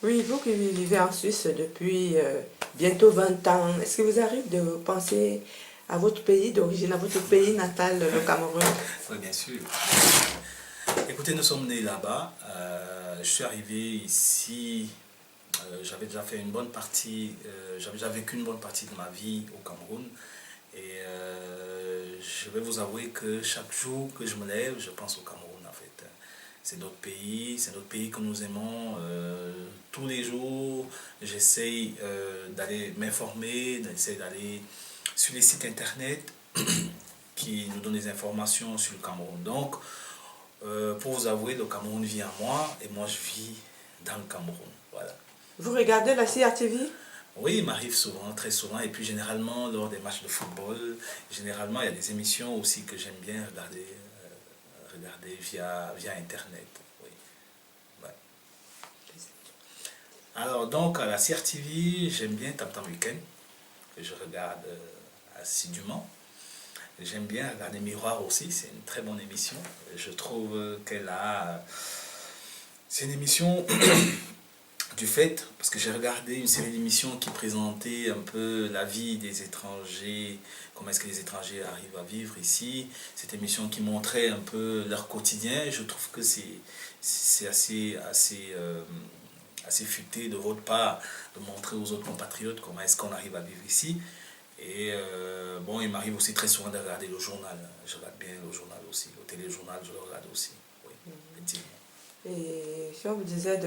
Oui, vous qui vivez en Suisse depuis bientôt 20 ans, est-ce que vous arrive de penser à votre pays d'origine, à votre pays natal, le Cameroun? Oui, bien sûr. Écoutez, nous sommes nés là-bas. Je suis arrivé ici. J'avais déjà fait une bonne partie, j'avais déjà vécu une bonne partie de ma vie au Cameroun. Et je vais vous avouer que chaque jour que je me lève, je pense au Cameroun en fait. C'est notre pays que nous aimons. Tous les jours, j'essaye d'aller m'informer, d'essayer d'aller sur les sites internet qui nous donnent des informations sur le Cameroun. Donc, pour vous avouer, le Cameroun vit en moi et moi je vis dans le Cameroun. Voilà. Vous regardez la CRTV? Oui, il m'arrive souvent, très souvent, et puis généralement lors des matchs de football, généralement il y a des émissions aussi que j'aime bien regarder via Internet. Oui. Ouais. Alors donc à la CRTV, j'aime bien Tam Tam Weekend, que je regarde assidûment. J'aime bien regarder Miroir aussi, c'est une très bonne émission. Je trouve qu'elle a... C'est une émission du fait, parce que j'ai regardé une série d'émissions qui présentait un peu la vie des étrangers, comment est-ce que les étrangers arrivent à vivre ici. Cette émission qui montrait un peu leur quotidien, je trouve que c'est assez futé de votre part de montrer aux autres compatriotes comment est-ce qu'on arrive à vivre ici. Et bon, il m'arrive aussi très souvent de regarder le journal. Je regarde bien le journal aussi, le téléjournal, je le regarde aussi. Oui, effectivement. Et si on vous disait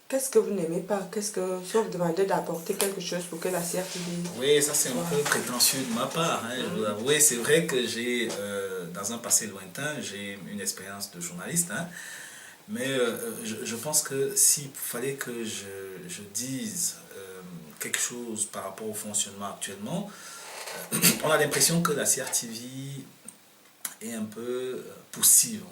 qu'est-ce que vous n'aimez pas? Qu'est-ce que, si on vous demandait d'apporter quelque chose pour que la CRTV Oui, ça c'est un soit... peu prétentieux de ma part, hein, je dois avouer. C'est vrai que j'ai, dans un passé lointain, j'ai une expérience de journaliste, hein, mais je pense que s'il fallait que je dise quelque chose par rapport au fonctionnement actuellement, on a l'impression que la CRTV est un peu poussive,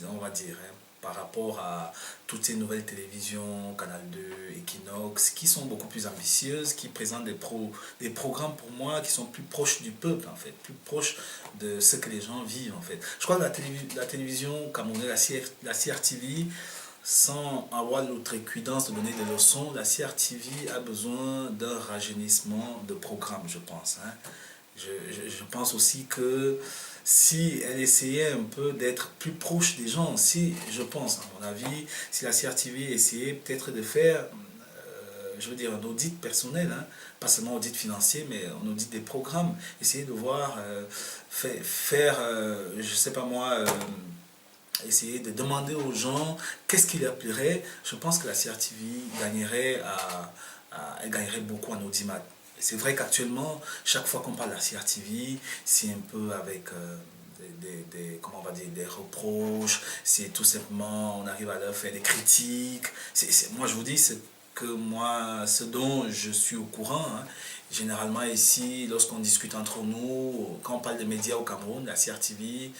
on va dire, hein, par rapport à toutes ces nouvelles télévisions, Canal 2, Equinox, qui sont beaucoup plus ambitieuses, qui présentent des programmes pour moi qui sont plus proches du peuple, en fait, plus proches de ce que les gens vivent, en fait. Je crois que la télévision camerounaise, la CRTV, sans avoir l'outrecuidance de donner des leçons, la CRTV a besoin d'un rajeunissement de programme, je pense. Hein. Je pense aussi que si elle essayait un peu d'être plus proche des gens, si, je pense, à mon avis, si la CRTV essayait peut-être de faire, je veux dire, un audit personnel, hein, pas seulement audit financier, mais un audit des programmes, essayer de voir, faire je sais pas moi, essayer de demander aux gens qu'est-ce qui leur plairait. Je pense que la CRTV gagnerait elle gagnerait beaucoup en audimat. C'est vrai qu'actuellement, chaque fois qu'on parle de la CRTV, c'est un peu avec comment on va dire, des reproches, c'est tout simplement, on arrive à leur faire des critiques. Moi, je vous dis, c'est que moi, ce dont je suis au courant, hein, généralement ici, lorsqu'on discute entre nous, quand on parle des médias au Cameroun, la CRTV, vous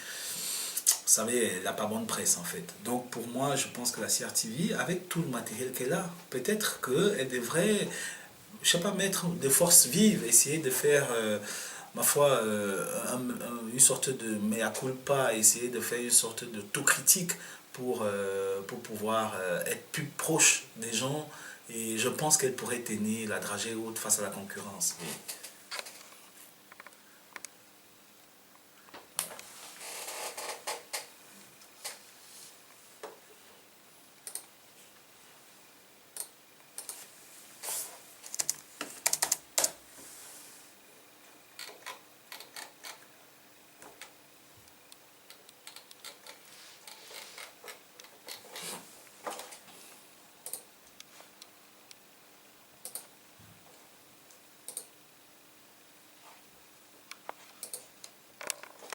savez, elle n'a pas bonne presse en fait. Donc pour moi, je pense que la CRTV, avec tout le matériel qu'elle a, peut-être qu'elle devrait, je sais pas, mettre des forces vives, essayer de faire, ma foi, une sorte de mea culpa, essayer de faire une sorte de tout critique pour pouvoir être plus proche des gens. Et je pense qu'elle pourrait tenir la dragée haute face à la concurrence.